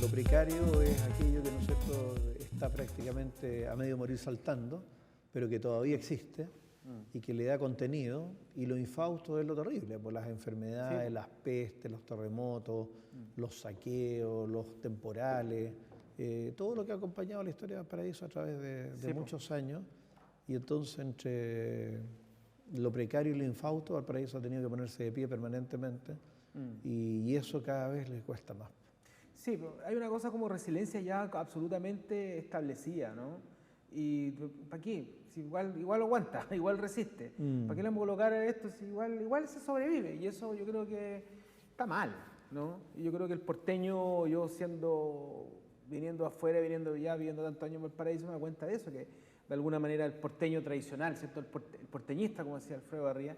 lo precario es aquello que, ¿no es cierto?, está prácticamente a medio morir saltando, pero que todavía existe y que le da contenido, y lo infausto es lo terrible, por las enfermedades, las pestes, los terremotos, los saqueos, los temporales, todo lo que ha acompañado la historia de Valparaíso a través de muchos años. Y entonces, entre lo precario y lo infausto, Valparaíso ha tenido que ponerse de pie permanentemente, y eso cada vez les cuesta más. Sí, pero hay una cosa como resiliencia ya absolutamente establecida, ¿no? ¿Y para qué? Si igual aguanta, igual resiste. ¿Para qué le vamos a colocar esto? Si igual se sobrevive, y eso yo creo que está mal, ¿no? Y yo creo que el porteño, yo viniendo afuera, viviendo tantos años en Valparaíso, me da cuenta de eso, que de alguna manera el porteño tradicional, ¿cierto? El porteñista, como decía Alfredo Barría,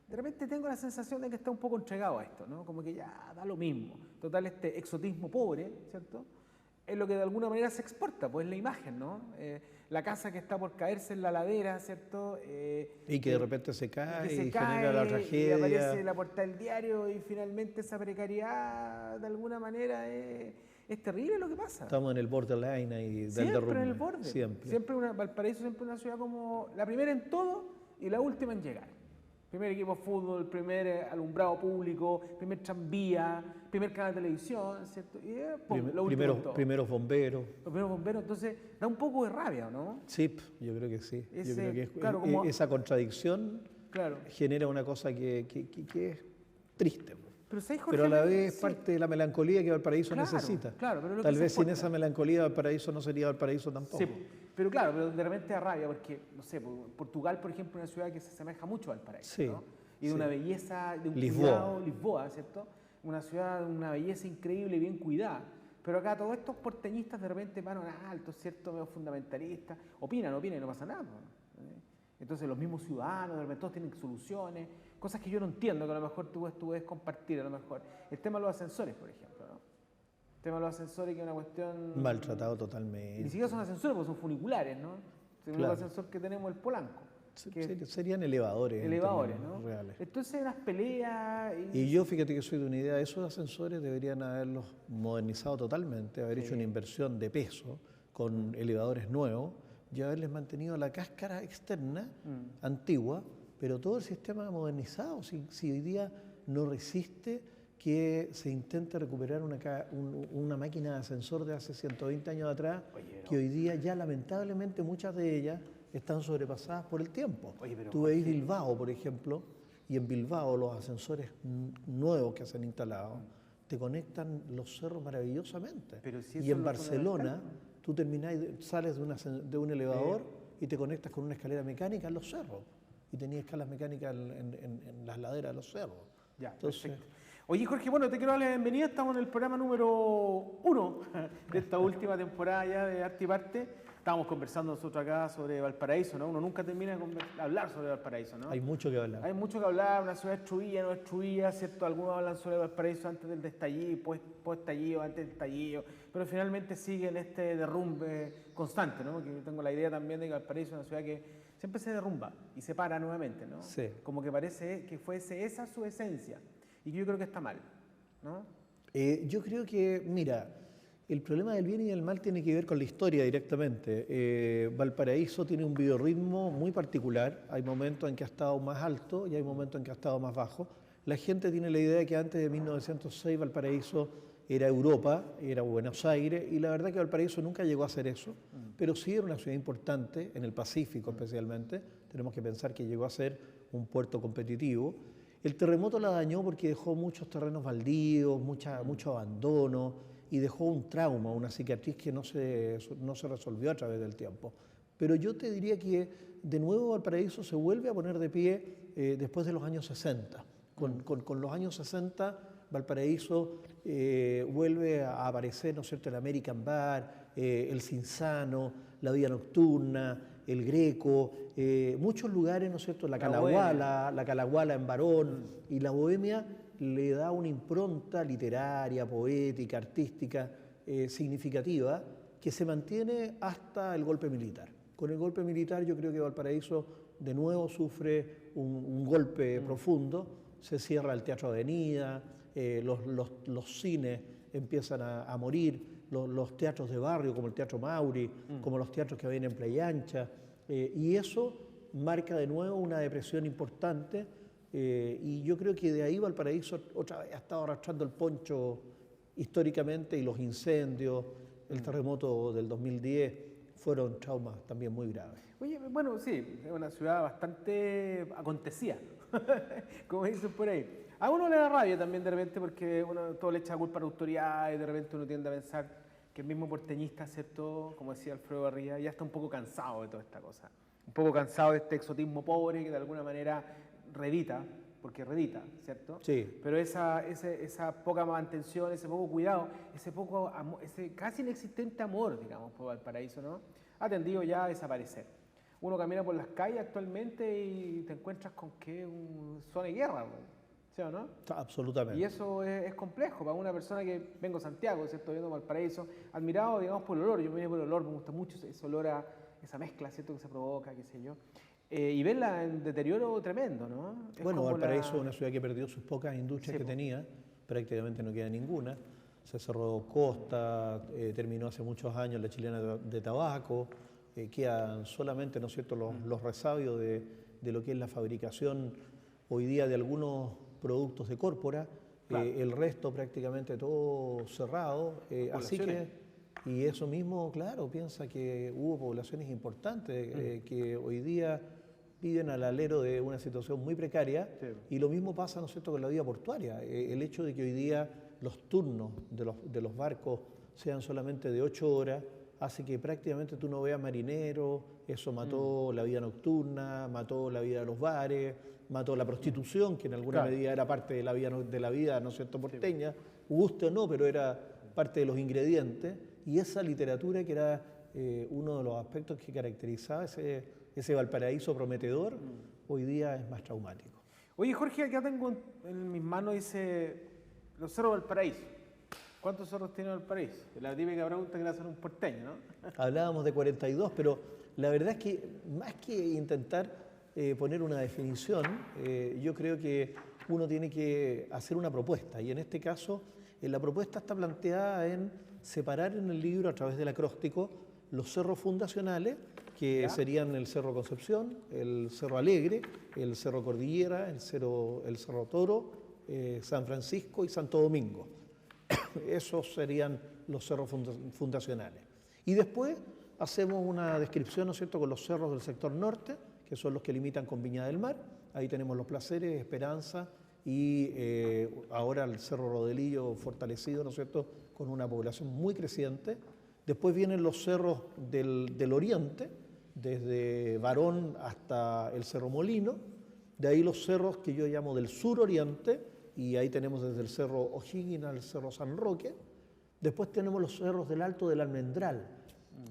de repente tengo la sensación de que está un poco entregado a esto, ¿no? Como que ya da lo mismo. Total, este exotismo pobre, ¿cierto?, es lo que de alguna manera se exporta, pues la imagen, ¿no? La casa que está por caerse en la ladera, ¿cierto? Y que de repente se cae y cae, genera la tragedia. y aparece en la portada del diario, y finalmente esa precariedad de alguna manera es terrible lo que pasa. Estamos en el borderline ahí del siempre derrumbe. En el borde. Valparaíso siempre una ciudad como la primera en todo y la última en llegar. Primer equipo de fútbol, primer alumbrado público, primer tranvía, primer canal de televisión, ¿cierto? Y primeros bomberos. Los primeros bomberos, entonces da un poco de rabia, ¿no? Sí, yo creo que sí. Yo creo que esa contradicción genera una cosa que es triste. Pero a la vez es parte de la melancolía que Valparaíso necesita. Tal vez sin esa melancolía Valparaíso no sería Valparaíso tampoco. Sí, pero de repente da rabia porque, no sé, Portugal, por ejemplo, es una ciudad que se asemeja mucho a Valparaíso, ¿no? Y de una belleza, de un cuidado, Lisboa, ¿cierto? Una ciudad de una belleza increíble y bien cuidada. Pero acá todos estos porteñistas de repente van alto, ¿cierto? Medio fundamentalistas, opinan y no pasa nada, ¿no? Entonces los mismos ciudadanos, de repente todos tienen soluciones, cosas que yo no entiendo, que a lo mejor tú puedes compartir, a lo mejor. El tema de los ascensores, por ejemplo, ¿no? El tema de los ascensores, que es una cuestión... Maltratado totalmente. Ni siquiera son ascensores, porque son funiculares, ¿no? El único ascensor que tenemos es el Polanco. Serían elevadores. Elevadores, ¿no? Reales. Entonces las peleas... Y yo, fíjate que soy de una idea, esos ascensores deberían haberlos modernizado totalmente, haber hecho una inversión de peso con elevadores nuevos, y haberles mantenido la cáscara externa antigua, pero todo el sistema modernizado. Si hoy día no resiste que se intente recuperar una máquina de ascensor de hace 120 años atrás, que hoy día ya lamentablemente muchas de ellas están sobrepasadas por el tiempo. Tú veis Bilbao, por ejemplo, y en Bilbao los ascensores nuevos que se han instalado te conectan los cerros maravillosamente. Y en Barcelona tú sales de un elevador y te conectas con una escalera mecánica en los cerros. Y tenías escalas mecánicas en las laderas de los cerros. Perfecto. Oye, Jorge, bueno, te quiero dar la bienvenida. Estamos en el programa número 1 de esta última temporada ya de Arte y Parte. Estábamos conversando nosotros acá sobre Valparaíso, ¿no? Uno nunca termina de hablar sobre Valparaíso, ¿no? Hay mucho que hablar. Hay mucho que hablar, una ciudad destruida, no destruida, ¿cierto? Algunos hablan sobre Valparaíso antes del estallido, post-estallido, antes del estallido, pero finalmente sigue en este derrumbe constante, ¿no? Porque yo tengo la idea también de que Valparaíso es una ciudad que siempre se derrumba y se para nuevamente, ¿no? Sí. Como que parece que fuese esa su esencia, y yo creo que está mal, ¿no? Yo creo que, mira, el problema del bien y del mal tiene que ver con la historia directamente. Valparaíso tiene un biorritmo muy particular. Hay momentos en que ha estado más alto y hay momentos en que ha estado más bajo. La gente tiene la idea de que antes de 1906 Valparaíso era Europa, era Buenos Aires, y la verdad que Valparaíso nunca llegó a ser eso, pero sí era una ciudad importante, en el Pacífico especialmente. Tenemos que pensar que llegó a ser un puerto competitivo. El terremoto la dañó porque dejó muchos terrenos baldíos, mucho abandono, y dejó un trauma, una cicatriz que no se resolvió a través del tiempo. Pero yo te diría que de nuevo Valparaíso se vuelve a poner de pie después de los años 60. Con los años 60 Valparaíso vuelve a aparecer, ¿no es cierto?, el American Bar, el Cinzano, la vida nocturna, el Greco, muchos lugares, ¿no es cierto?, la Calaguala en Barón, y la bohemia le da una impronta literaria, poética, artística significativa, que se mantiene hasta el golpe militar. Con el golpe militar yo creo que Valparaíso de nuevo sufre un golpe profundo, se cierra el Teatro Avenida, los cines empiezan a morir, los teatros de barrio, como el Teatro Mauri, como los teatros que habían en Playa Ancha, y eso marca de nuevo una depresión importante, y yo creo que de ahí Valparaíso otra vez ha estado arrastrando el poncho históricamente, y los incendios, el terremoto del 2010 fueron traumas también muy graves. Oye, bueno, sí, es una ciudad bastante acontecida, como dicen por ahí. A uno le da rabia también de repente porque uno todo le echa culpa a la autoridad y de repente uno tiende a pensar que el mismo porteñista, ¿cierto? Como decía Alfredo Barría, ya está un poco cansado de toda esta cosa. Un poco cansado de este exotismo pobre que de alguna manera redita, porque redita, ¿cierto? Sí. Pero esa poca mantención, ese poco cuidado, ese poco amor, ese casi inexistente amor, digamos, por Valparaíso, ¿no? Ha tendido ya a desaparecer. Uno camina por las calles actualmente y te encuentras con que zona de guerra, ¿sí o no? Absolutamente. Y eso es complejo para una persona que vengo a Santiago, ¿cierto? Viendo Valparaíso, admirado, digamos, por el olor. Yo me vine por el olor, me gusta mucho ese olor a esa mezcla, ¿cierto? Que se provoca, qué sé yo. Y verla en deterioro tremendo, ¿no? Bueno, Valparaíso es una ciudad que perdió sus pocas industrias que tenía, prácticamente no queda ninguna. Se cerró Costa, terminó hace muchos años la chilena de tabaco, quedan solamente, ¿no es cierto?, los resabios de lo que es la fabricación hoy día de algunos productos de Córpora, claro. El resto prácticamente todo cerrado, así que, y eso mismo, claro, piensa que hubo poblaciones importantes que hoy día viven al alero de una situación muy precaria, sí. Y lo mismo pasa, ¿no es cierto?, con la vida portuaria. El hecho de que hoy día los turnos de los barcos sean solamente de 8 horas, hace que prácticamente tú no veas marineros, eso mató la vida nocturna, mató la vida de los bares, mató la prostitución, que en alguna medida era parte de la vida, ¿no es cierto?, porteña, guste o no, pero era parte de los ingredientes, y esa literatura que era uno de los aspectos que caracterizaba ese Valparaíso prometedor, hoy día es más traumático. Oye, Jorge, acá tengo en mis manos, dice, los cerros de Valparaíso. ¿Cuántos cerros tiene Valparaíso? La típica pregunta que le hacen un porteño, ¿no? Hablábamos de 42, pero la verdad es que más que intentar poner una definición, yo creo que uno tiene que hacer una propuesta, y en este caso la propuesta está planteada en separar en el libro, a través del acróstico, los cerros fundacionales, que serían el Cerro Concepción, el Cerro Alegre, el Cerro Cordillera, el Cerro Toro, San Francisco y Santo Domingo. Esos serían los cerros fundacionales. Y después hacemos una descripción, ¿no es cierto?, con los cerros del sector norte, que son los que limitan con Viña del Mar. Ahí tenemos Los Placeres, Esperanza y ahora el Cerro Rodelillo fortalecido, ¿no es cierto?, con una población muy creciente. Después vienen los cerros del oriente, desde Barón hasta el Cerro Molino. De ahí los cerros que yo llamo del suroriente, y ahí tenemos desde el Cerro O'Higgins al Cerro San Roque. Después tenemos los cerros del Alto del Almendral.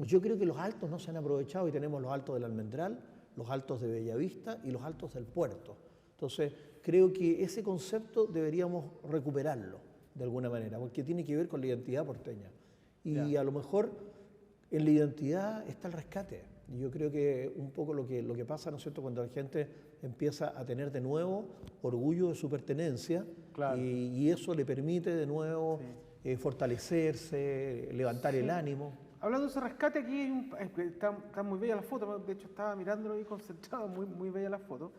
Yo creo que los altos no se han aprovechado y tenemos los altos del Almendral, los altos de Bellavista y los altos del Puerto. Entonces, creo que ese concepto deberíamos recuperarlo de alguna manera, porque tiene que ver con la identidad porteña. Y a lo mejor en la identidad está el rescate. Y yo creo que un poco lo que pasa, ¿no es cierto?, cuando la gente empieza a tener de nuevo orgullo de su pertenencia, y eso le permite de nuevo fortalecerse, levantar el ánimo. Hablando de ese rescate, aquí está muy bella la foto, de hecho estaba mirándolo y concentrado, muy bella la foto.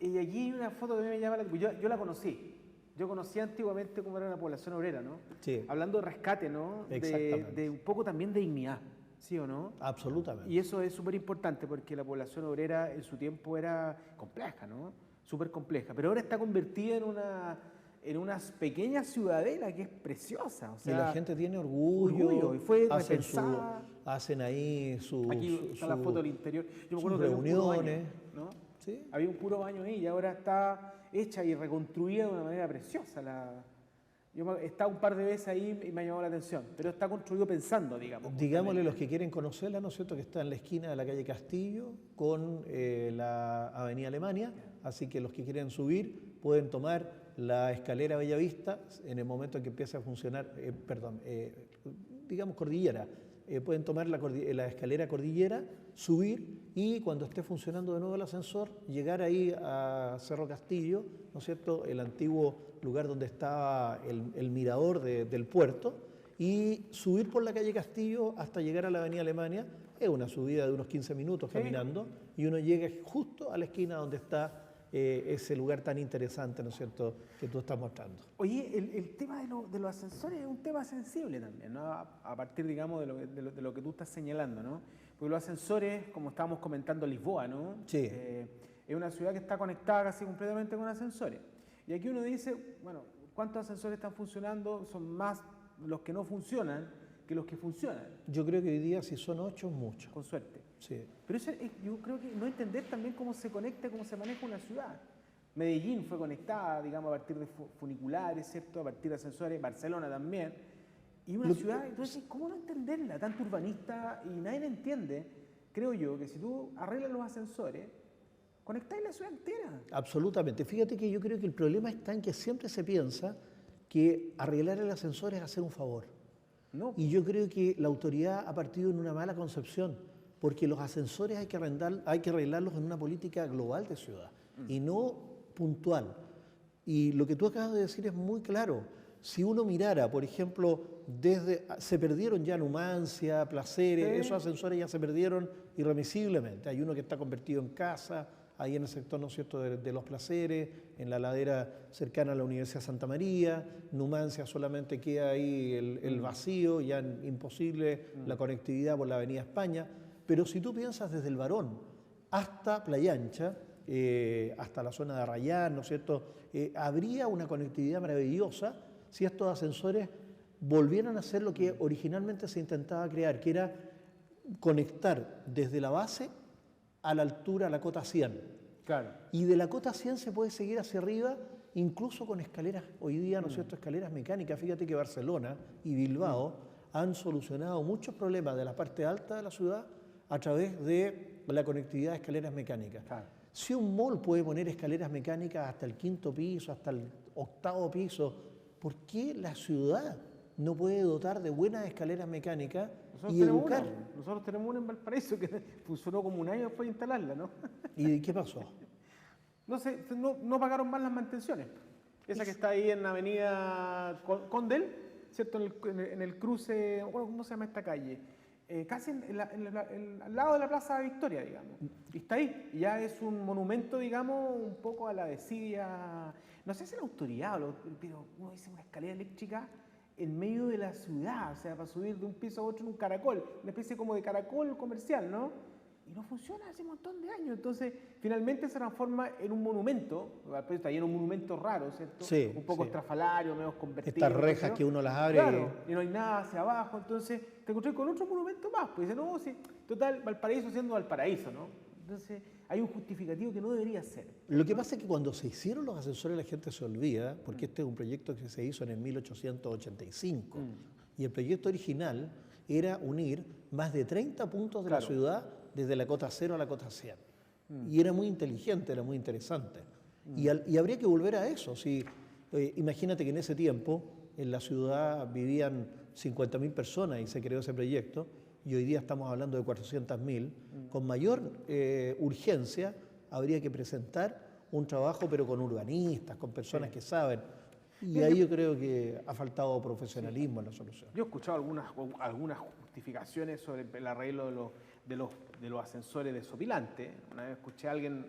Y allí hay una foto que a mí me llama la atención, yo la conocí. Yo conocí antiguamente cómo era la población obrera, ¿no? Sí. Hablando de rescate, ¿no? De un poco también de dignidad, ¿sí o no? Absolutamente. Y eso es súper importante porque la población obrera en su tiempo era compleja, ¿no? Súper compleja. Pero ahora está convertida en una pequeña ciudadela que es preciosa. O sea, y la gente tiene orgullo y fue hacen ahí aquí está la foto del interior. Yo me acuerdo que reuniones. ¿no? ¿Sí? Había un puro baño ahí y ahora está hecha y reconstruida de una manera preciosa. Yo he estado un par de veces ahí y me ha llamado la atención, pero está construido pensando, digamos. Digámosle a los que quieren conocerla, ¿no es cierto?, que está en la esquina de la calle Castillo con la avenida Alemania, así que los que quieren subir pueden tomar la escalera Bellavista en el momento en que empiece a funcionar, digamos Cordillera. Pueden tomar la escalera Cordillera, subir y cuando esté funcionando de nuevo el ascensor, llegar ahí a Cerro Castillo, ¿no es cierto?, el antiguo lugar donde estaba el mirador del puerto, y subir por la calle Castillo hasta llegar a la Avenida Alemania es una subida de unos 15 minutos caminando y uno llega justo a la esquina donde está ese lugar tan interesante, ¿no es cierto?, que tú estás mostrando. Oye, el tema de los ascensores es un tema sensible también, ¿no? A partir, digamos, de lo que tú estás señalando, ¿no? Porque los ascensores, como estábamos comentando, Lisboa, ¿no? Sí. Es una ciudad que está conectada casi completamente con ascensores. Y aquí uno dice, bueno, ¿cuántos ascensores están funcionando? Son más los que no funcionan que los que funcionan. Yo creo que hoy día si son 8 es mucho. Con suerte. Sí. Pero eso yo creo que no entender también cómo se conecta, cómo se maneja una ciudad. Medellín fue conectada, digamos, a partir de funiculares, ¿cierto? A partir de ascensores, Barcelona también. Y una ciudad, entonces, ¿cómo no entenderla? Tanto urbanista y nadie la entiende. Creo yo que si tú arreglas los ascensores, conectáis la ciudad entera. Absolutamente. Fíjate que yo creo que el problema está en que siempre se piensa que arreglar el ascensor es hacer un favor. No. Y yo creo que la autoridad ha partido en una mala concepción, porque los ascensores hay que arreglarlos en una política global de ciudad y no puntual. Y lo que tú acabas de decir es muy claro. Si uno mirara, por ejemplo, se perdieron ya Numancia, Placeres, esos ascensores ya se perdieron irremisiblemente. Hay uno que está convertido en casa, ahí en el sector, ¿no es cierto?, de Los Placeres, en la ladera cercana a la Universidad Santa María. Numancia solamente queda ahí el vacío, ya imposible la conectividad por la Avenida España. Pero si tú piensas desde el Barón hasta Playa Ancha, hasta la zona de Arrayán, ¿no es cierto?, habría una conectividad maravillosa si estos ascensores volvieran a hacer lo que originalmente se intentaba crear, que era conectar desde la base a la altura, a la cota 100. Claro. Y de la cota 100 se puede seguir hacia arriba, incluso con escaleras, hoy día, ¿no es cierto?, escaleras mecánicas. Fíjate que Barcelona y Bilbao han solucionado muchos problemas de la parte alta de la ciudad a través de la conectividad de escaleras mecánicas. Claro. Si un mall puede poner escaleras mecánicas hasta el 5.º piso, hasta el 8.º piso, ¿por qué la ciudad no puede dotar de buenas escaleras mecánicas y educar? Nosotros tenemos una en Valparaíso que funcionó como un año después de instalarla, ¿no? ¿Y qué pasó? No sé, no pagaron más las mantenciones. Esa que está ahí en la avenida Condel, ¿cierto? En el cruce, ¿cómo se llama esta calle? Casi al lado de la Plaza Victoria, digamos. Y está ahí. Y ya es un monumento, digamos, un poco a la desidia. No sé si la autoridad, pero uno dice una escalera eléctrica en medio de la ciudad, o sea, para subir de un piso a otro en un caracol, una especie como de caracol comercial, ¿no? Y no funciona hace un montón de años. Entonces, finalmente se transforma en un monumento, está ahí en un monumento raro, ¿cierto? Sí, un poco estrafalario, medio convertido. Estas rejas que uno las abre. Claro, y no hay nada hacia abajo. Entonces, te encontré con otro monumento más. Pues dice, no, sí, total, Valparaíso siendo Valparaíso, ¿no? Entonces, hay un justificativo que no debería ser. Lo que pasa es que cuando se hicieron los ascensores la gente se olvida, porque este es un proyecto que se hizo en el 1885. Y el proyecto original era unir más de 30 puntos de la ciudad desde la cota 0 a la cota 100. Y era muy inteligente, era muy interesante. Y habría que volver a eso. Si, imagínate que en ese tiempo en la ciudad vivían 50.000 personas y se creó ese proyecto, y hoy día estamos hablando de 400.000, con mayor urgencia habría que presentar un trabajo, pero con urbanistas, con personas que saben. Y ahí yo creo que ha faltado profesionalismo en la solución. Yo he escuchado algunas justificaciones sobre el arreglo de los ascensores desopilantes. Una vez escuché a alguien,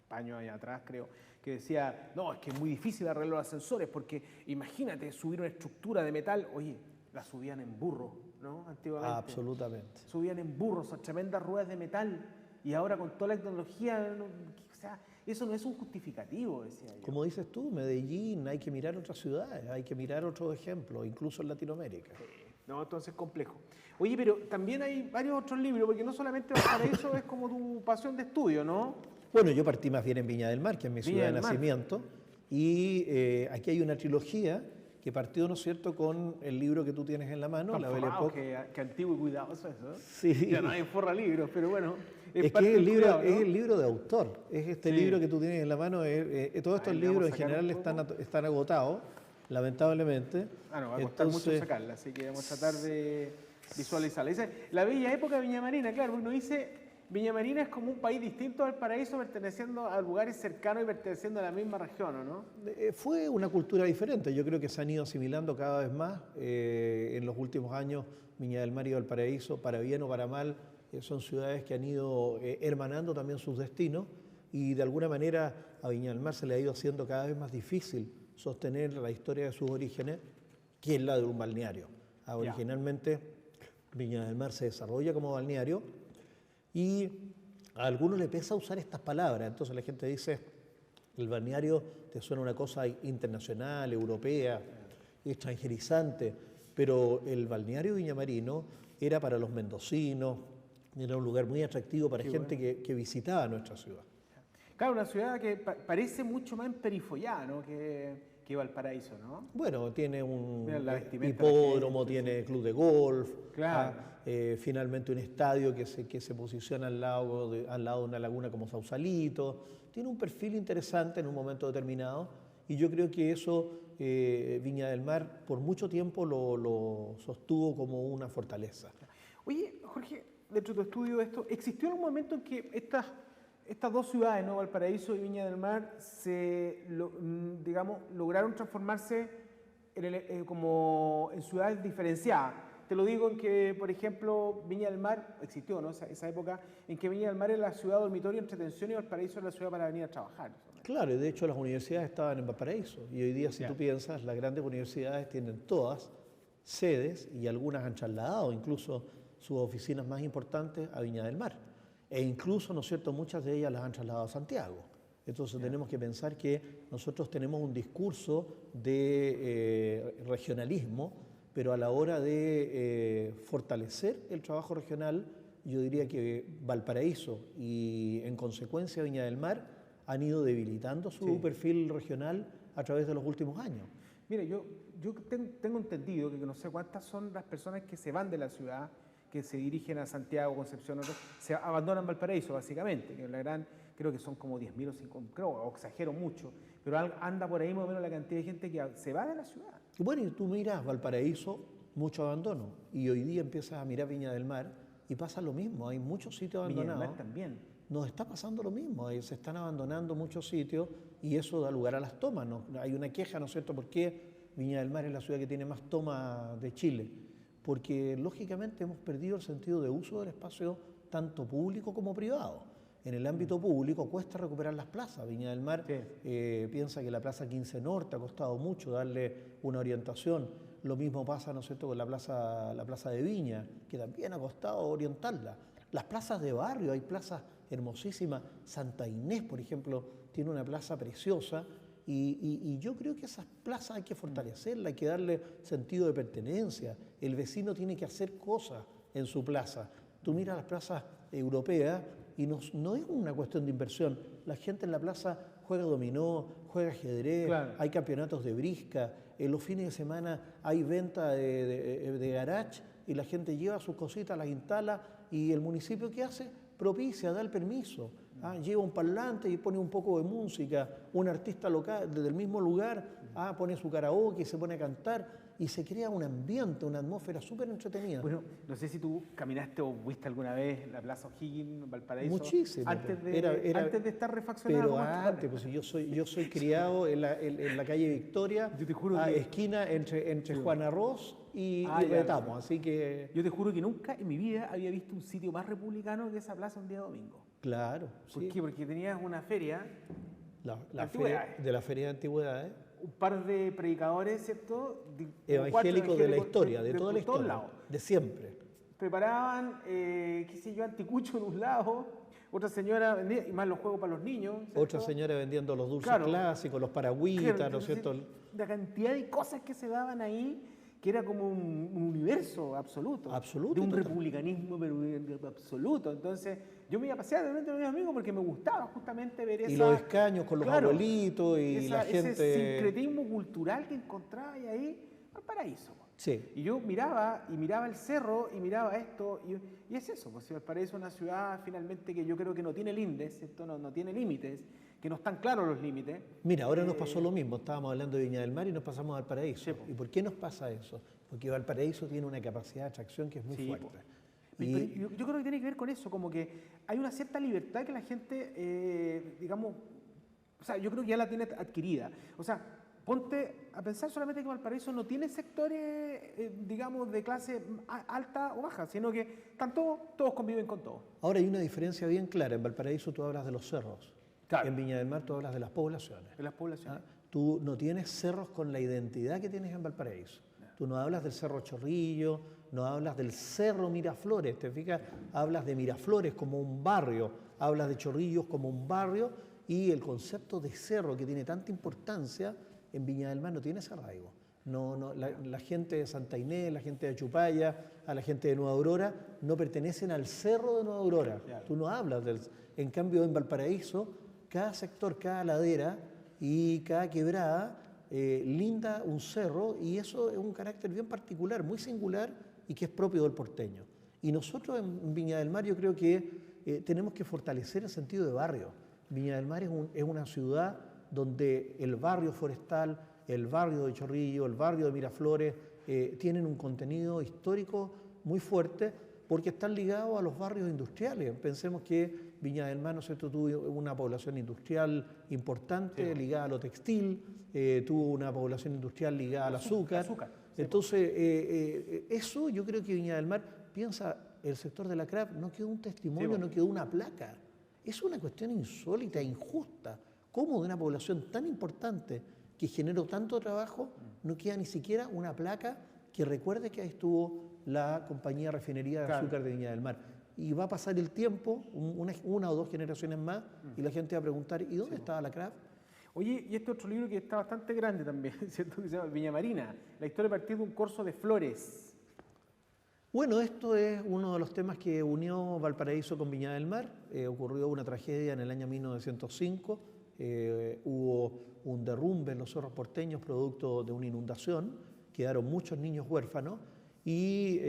años allá atrás creo, que decía, no, es que es muy difícil arreglar los ascensores porque imagínate subir una estructura de metal, oye, la subían en burro, ¿no? Antiguamente. Absolutamente. Subían en burros, a tremendas ruedas de metal, y ahora con toda la tecnología, o sea, eso no es un justificativo, decía yo. Como dices tú, Medellín, hay que mirar otras ciudades, hay que mirar otros ejemplos, incluso en Latinoamérica. No, entonces es complejo. Oye, pero también hay varios otros libros, porque no solamente Valparaíso es como tu pasión de estudio, ¿no? Bueno, yo partí más bien en Viña del Mar, que es mi ciudad de nacimiento, y aquí hay una trilogía que partió, ¿no es cierto?, con el libro que tú tienes en la mano, La Belle Époque. Que antiguo y cuidadoso eso, ¿eh? Sí. Ya nadie forra libros, pero bueno. Es que el libro, cuidado, ¿no? Es el libro de autor, es este libro que tú tienes en la mano. Todos estos libros en general están agotados, lamentablemente. No, va a costar mucho sacarla, así que vamos a tratar de visualizarla. Dice, La Bella Época de Viña Marina, claro, uno dice, Viña Marina es como un país distinto al Paraíso, perteneciendo a lugares cercanos y perteneciendo a la misma región, ¿o no? Fue una cultura diferente, yo creo que se han ido asimilando cada vez más. En los últimos años, Viña del Mar y Valparaíso, para bien o para mal, son ciudades que han ido hermanando también sus destinos y de alguna manera a Viña del Mar se le ha ido haciendo cada vez más difícil sostener la historia de sus orígenes, que es la de un balneario. Originalmente Viña del Mar se desarrolla como balneario y a algunos le pesa usar estas palabras, entonces la gente dice, el balneario te suena una cosa internacional, europea, extranjerizante, pero el balneario viñamarino era para los mendocinos, era un lugar muy atractivo para gente que visitaba nuestra ciudad. Claro, una ciudad que parece mucho más emperifollada, ¿no? que Valparaíso, ¿no? Bueno, tiene un vestimenta, hipódromo, tiene club de golf, claro. Finalmente un estadio que se posiciona al lado de una laguna como Sausalito. Tiene un perfil interesante en un momento determinado y yo creo que eso Viña del Mar por mucho tiempo lo sostuvo como una fortaleza. Oye, Jorge, dentro de tu estudio de esto, ¿existió algún momento en que estas dos ciudades, ¿no? Valparaíso y Viña del Mar, lograron transformarse como en ciudades diferenciadas? Te lo digo en que, por ejemplo, Viña del Mar existió, ¿no? Esa época en que Viña del Mar era la ciudad dormitorio, entretención y Valparaíso era la ciudad para venir a trabajar. Claro, y de hecho las universidades estaban en Valparaíso y hoy día, si tú piensas, las grandes universidades tienen todas sedes y algunas han trasladado incluso sus oficinas más importantes a Viña del Mar. E incluso, ¿no es cierto?, muchas de ellas las han trasladado a Santiago. Entonces tenemos que pensar que nosotros tenemos un discurso de regionalismo, pero a la hora de fortalecer el trabajo regional, yo diría que Valparaíso y en consecuencia Viña del Mar han ido debilitando su perfil regional a través de los últimos años. Mire, yo tengo entendido que no sé cuántas son las personas que se van de la ciudad, que se dirigen a Santiago, Concepción, se abandonan Valparaíso, básicamente. Creo que son como 10.000 o 5.000, creo, o exagero mucho, pero anda por ahí más o menos la cantidad de gente que se va de la ciudad. Y bueno, y tú miras Valparaíso, mucho abandono, y hoy día empiezas a mirar Viña del Mar y pasa lo mismo, hay muchos sitios abandonados. Viña del Mar también. Nos está pasando lo mismo, se están abandonando muchos sitios y eso da lugar a las tomas. ¿No? Hay una queja, ¿no es cierto?, ¿por qué Viña del Mar es la ciudad que tiene más tomas de Chile? Porque lógicamente hemos perdido el sentido de uso del espacio tanto público como privado. En el ámbito público cuesta recuperar las plazas. Viña del Mar piensa que la Plaza 15 Norte ha costado mucho darle una orientación. Lo mismo pasa, ¿no es cierto?, con la plaza de Viña, que también ha costado orientarla. Las plazas de barrio, hay plazas hermosísimas. Santa Inés, por ejemplo, tiene una plaza preciosa. Y yo creo que esas plazas hay que fortalecerlas, hay que darle sentido de pertenencia. El vecino tiene que hacer cosas en su plaza. Tú miras las plazas europeas y no es una cuestión de inversión. La gente en la plaza juega dominó, juega ajedrez, hay campeonatos de brisca. En los fines de semana hay venta de garage y la gente lleva sus cositas, las instala y el municipio ¿qué hace? Propicia, da el permiso. Lleva un parlante y pone un poco de música, un artista local del mismo lugar pone su karaoke y se pone a cantar y se crea un ambiente, una atmósfera súper entretenida. Bueno, no sé si tú caminaste o fuiste alguna vez la Plaza O'Higgins, Valparaíso. Muchísimo. Antes de estar refaccionada. Pero antes, pues yo soy criado en la calle Victoria, yo te juro esquina entre Juan Arroz y Retamo, así que... Yo te juro que nunca en mi vida había visto un sitio más republicano que esa plaza un día domingo. Claro. ¿Por qué? Porque tenías una feria de la Feria de Antigüedades. Un par de predicadores, ¿cierto? Evangélicos de la historia, de toda la historia, de siempre. Preparaban, qué sé yo, anticucho de un lado, otra señora vendía, y más los juegos para los niños. ¿cierto? Otra señora vendiendo los dulces clásicos, los paragüitas, ¿no es cierto? La cantidad de cosas que se daban ahí, que era como un universo absoluto. Absoluto. De un republicanismo, pero absoluto. Entonces, yo me iba a pasear de repente con mis amigos porque me gustaba justamente ver esa... Y los escaños con los abuelitos y la gente... Ese sincretismo cultural que encontraba ahí al paraíso. Sí. Y yo miraba el cerro y miraba esto y es eso, pues si Valparaíso es una ciudad finalmente que yo creo que no tiene límites, ¿cierto? No tiene límites, que no están claros los límites. Mira, ahora nos pasó lo mismo, estábamos hablando de Viña del Mar y nos pasamos a Valparaíso. Sí, ¿Y por qué nos pasa eso? Porque Valparaíso tiene una capacidad de atracción que es muy fuerte. Pero yo creo que tiene que ver con eso, como que hay una cierta libertad que la gente, digamos, o sea, yo creo que ya la tiene adquirida. O sea, ponte a pensar solamente que Valparaíso no tiene sectores, digamos, de clase alta o baja, sino que están todos conviven con todos. Ahora hay una diferencia bien clara. En Valparaíso tú hablas de los cerros. Claro. En Viña del Mar tú hablas de las poblaciones. De las poblaciones. Tú no tienes cerros con la identidad que tienes en Valparaíso. Tú no hablas del Cerro Chorrillo, no hablas del Cerro Miraflores, ¿te fijas? Hablas de Miraflores como un barrio, hablas de Chorrillos como un barrio, y el concepto de cerro que tiene tanta importancia en Viña del Mar no tiene ese arraigo. La gente de Santa Inés, la gente de Achupaya, a la gente de Nueva Aurora, no pertenecen al cerro de Nueva Aurora. Claro. Tú no hablas del... En cambio, en Valparaíso, cada sector, cada ladera y cada quebrada linda un cerro, y eso es un carácter bien particular, muy singular y que es propio del porteño. Y nosotros en Viña del Mar yo creo que tenemos que fortalecer el sentido de barrio. Viña del Mar es una ciudad donde el barrio forestal, el barrio de Chorrillo, el barrio de Miraflores tienen un contenido histórico muy fuerte porque están ligados a los barrios industriales. Pensemos que Viña del Mar, ¿no es cierto?, tuvo una población industrial importante, sí, ligada a lo textil, tuvo una población industrial ligada al azúcar. Entonces, eso yo creo que Viña del Mar, piensa, el sector de la CRAF no quedó un testimonio, sí, no quedó una placa. Es una cuestión insólita, injusta. ¿Cómo de una población tan importante que generó tanto trabajo no queda ni siquiera una placa que recuerde que ahí estuvo la compañía refinería de azúcar de Viña del Mar? Y va a pasar el tiempo, una o dos generaciones más, y la gente va a preguntar, ¿y dónde estaba la CRAF? Oye, y este otro libro que está bastante grande también, ¿cierto?, que se llama Viña Marina, la historia a partir de un corso de flores. Bueno, esto es uno de los temas que unió Valparaíso con Viña del Mar. Ocurrió una tragedia en el año 1905, hubo un derrumbe en los cerros porteños producto de una inundación, quedaron muchos niños huérfanos, y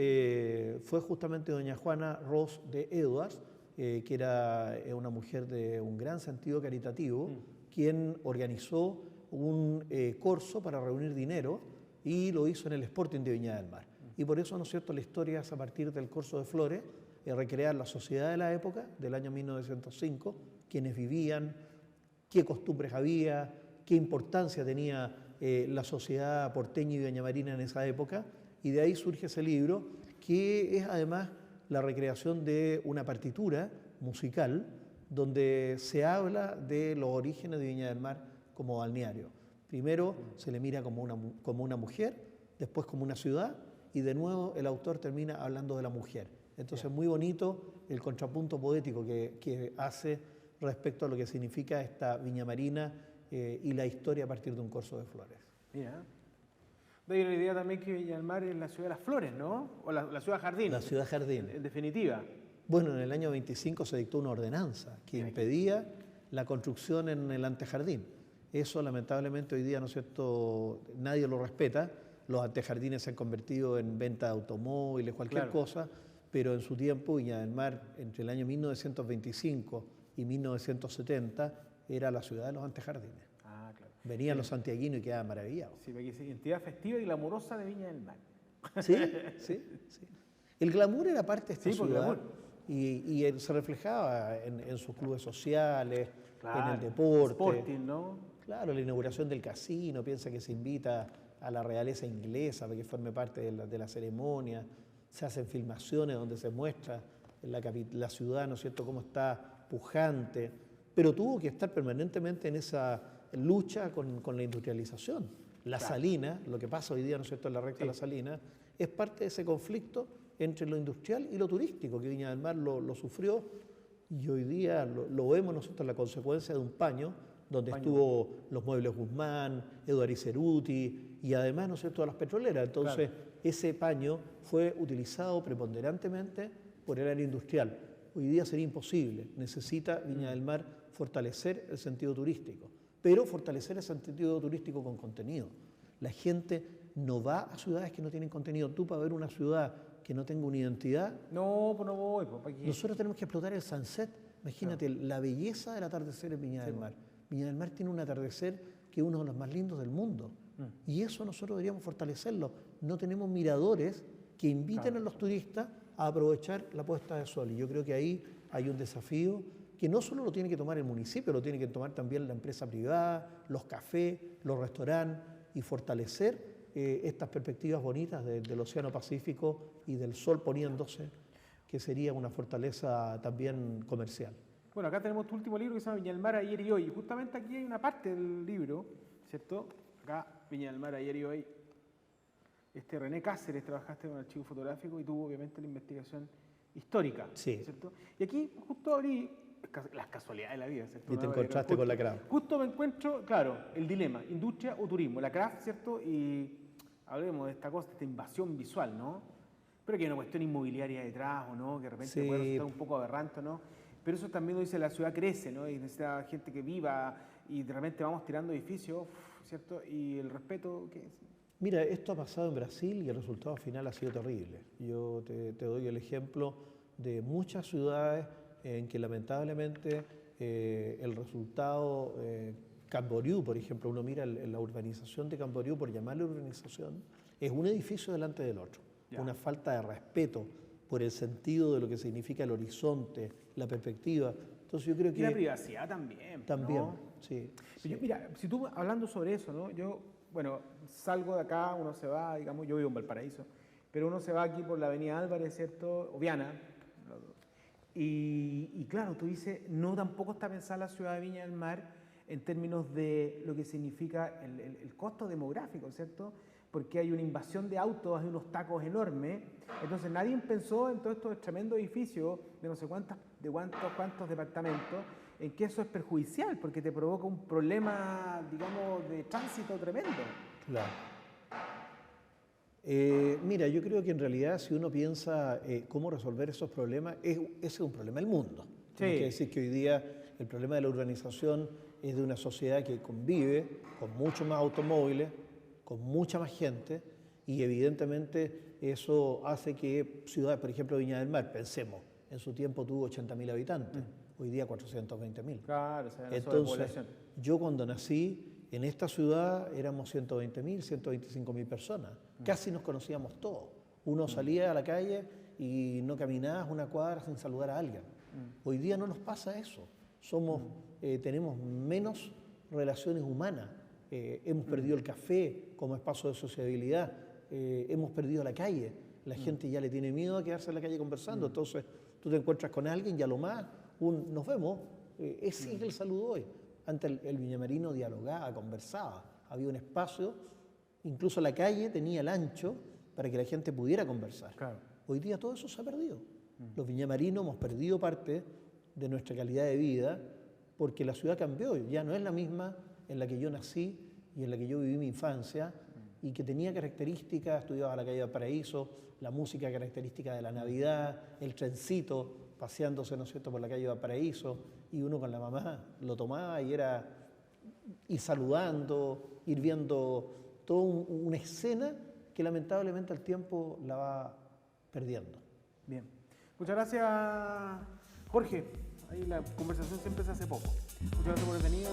fue justamente doña Juana Ros de Edwards, que era una mujer de un gran sentido caritativo, quien organizó un corso para reunir dinero y lo hizo en el Sporting de Viña del Mar. Y por eso, ¿no es cierto?, la historia es a partir del corso de flores, recrear la sociedad de la época, del año 1905, quienes vivían, qué costumbres había, qué importancia tenía la sociedad porteña y viñamarina en esa época, y de ahí surge ese libro, que es además la recreación de una partitura musical, donde se habla de los orígenes de Viña del Mar como balneario. Primero se le mira como una mujer, después como una ciudad, y de nuevo el autor termina hablando de la mujer. Entonces es muy bonito el contrapunto poético que hace respecto a lo que significa esta Viña Marina y la historia a partir de un corso de flores. Mira. Hay una idea también que Viña del Mar es la ciudad de las flores, ¿no? O la ciudad jardín. La ciudad jardín. En definitiva. Bueno, en el año 25 se dictó una ordenanza que impedía la construcción en el antejardín. Eso lamentablemente hoy día, ¿no es cierto?, nadie lo respeta. Los antejardines se han convertido en venta de automóviles, cualquier cosa, pero en su tiempo Viña del Mar, entre el año 1925 y 1970, era la ciudad de los antejardines. Ah, claro. Venían los santiaguinos y quedaban maravillados. Sí, porque es identidad festiva y glamurosa de Viña del Mar. Sí, sí, sí. El glamour era parte de esta ciudad y se reflejaba en sus clubes sociales, en el deporte. Sporting, ¿no? Claro, la inauguración del casino, piensa que se invita a la realeza inglesa para que forme parte de la ceremonia, se hacen filmaciones donde se muestra la ciudad, ¿no es cierto?, cómo está pujante, pero tuvo que estar permanentemente en esa lucha con la industrialización. La Salina, lo que pasa hoy día, ¿no es cierto?, en la recta de la Salina, es parte de ese conflicto entre lo industrial y lo turístico, que Viña del Mar lo sufrió, y hoy día lo vemos nosotros la consecuencia de un paño donde estuvo los Muebles Guzmán, Eduardo Ceruti y además, ¿no es cierto?, las petroleras. Entonces, ese paño fue utilizado preponderantemente por el área industrial. Hoy día sería imposible. Necesita Viña del Mar fortalecer el sentido turístico, pero fortalecer el sentido turístico con contenido. La gente no va a ciudades que no tienen contenido. Tú, para ver una ciudad que no tenga una identidad... No, pues no voy. Pues, nosotros tenemos que explotar el sunset. Imagínate la belleza del atardecer en Viña del Mar. Viña del Mar tiene un atardecer que es uno de los más lindos del mundo. Y eso nosotros deberíamos fortalecerlo. No tenemos miradores que inviten a los turistas a aprovechar la puesta de sol. Y yo creo que ahí hay un desafío que no solo lo tiene que tomar el municipio, lo tiene que tomar también la empresa privada, los cafés, los restaurantes, y fortalecer estas perspectivas bonitas del Océano Pacífico y del sol poniéndose, que sería una fortaleza también comercial. Bueno, acá tenemos tu último libro que se llama Viña del Mar, ayer y hoy. Y justamente aquí hay una parte del libro, ¿cierto? Acá, Viña del Mar, ayer y hoy. René Cáceres, trabajaste con archivo fotográfico y tuvo obviamente la investigación histórica, sí. ¿cierto? Y aquí justo abrí las casualidades de la vida, ¿cierto? Y te encontraste con la craft. Justo me encuentro, claro, el dilema, industria o turismo, la craft, ¿cierto? Y hablemos de esta cosa, esta invasión visual, ¿no? Pero que hay una cuestión inmobiliaria detrás, ¿o no? Que de repente puede resultar un poco aberrante, ¿no? Pero eso también lo dice, la ciudad crece, ¿no? Y necesita gente que viva y de repente vamos tirando edificios, ¿cierto? Y el respeto, ¿qué es? Mira, esto ha pasado en Brasil y el resultado final ha sido terrible. Yo te doy el ejemplo de muchas ciudades en que lamentablemente el resultado, Camboriú, por ejemplo, uno mira la urbanización de Camboriú, por llamarle urbanización, es un edificio delante del otro. Ya. Una falta de respeto por el sentido de lo que significa el horizonte, la perspectiva. Entonces yo creo que... Y la privacidad también. También, ¿no? Sí. Yo, mira, si tú hablando sobre eso, ¿no? Yo, bueno, salgo de acá, uno se va, digamos, yo vivo en Valparaíso, pero uno se va aquí por la avenida Álvarez, ¿cierto? O Viana. Y claro, tú dices, no tampoco está pensada la ciudad de Viña del Mar en términos de lo que significa el costo demográfico, ¿cierto? Porque hay una invasión de autos, hay unos tacos enormes. Entonces nadie pensó en todos estos tremendos edificios de no sé cuántos departamentos, en que eso es perjudicial, porque te provoca un problema, digamos, de tránsito tremendo. Claro. Mira, yo creo que en realidad si uno piensa cómo resolver esos problemas, ese es un problema del mundo. Sí. Hay que decir que hoy día el problema de la urbanización es de una sociedad que convive con muchos más automóviles, con mucha más gente, y evidentemente eso hace que ciudades, por ejemplo Viña del Mar, pensemos, en su tiempo tuvo 80.000 habitantes, hoy día 420.000. Claro, o sea, entonces, yo cuando nací, en esta ciudad éramos 120.000, 125.000 personas. Casi nos conocíamos todos. Uno salía a la calle y no caminabas una cuadra sin saludar a alguien. Hoy día no nos pasa eso. Tenemos menos relaciones humanas. Hemos perdido el café como espacio de sociabilidad. Hemos perdido la calle. La gente ya le tiene miedo a quedarse en la calle conversando. Entonces, tú te encuentras con alguien y a lo más nos vemos. Ese es el saludo hoy. Antes el viñamarino dialogaba, conversaba, había un espacio, incluso la calle tenía el ancho para que la gente pudiera conversar. Claro. Hoy día todo eso se ha perdido. Los viñamarinos hemos perdido parte de nuestra calidad de vida porque la ciudad cambió, ya no es la misma en la que yo nací y en la que yo viví mi infancia y que tenía características, estudiaba la calle de Valparaíso, la música característica de la Navidad, el trencito paseándose, ¿no es cierto?, por la calle de Valparaíso, y uno con la mamá lo tomaba y era ir saludando, ir viendo toda una escena que lamentablemente al tiempo la va perdiendo. Bien. Muchas gracias, Jorge. Ahí la conversación siempre se hace poco. Muchas gracias por el venido.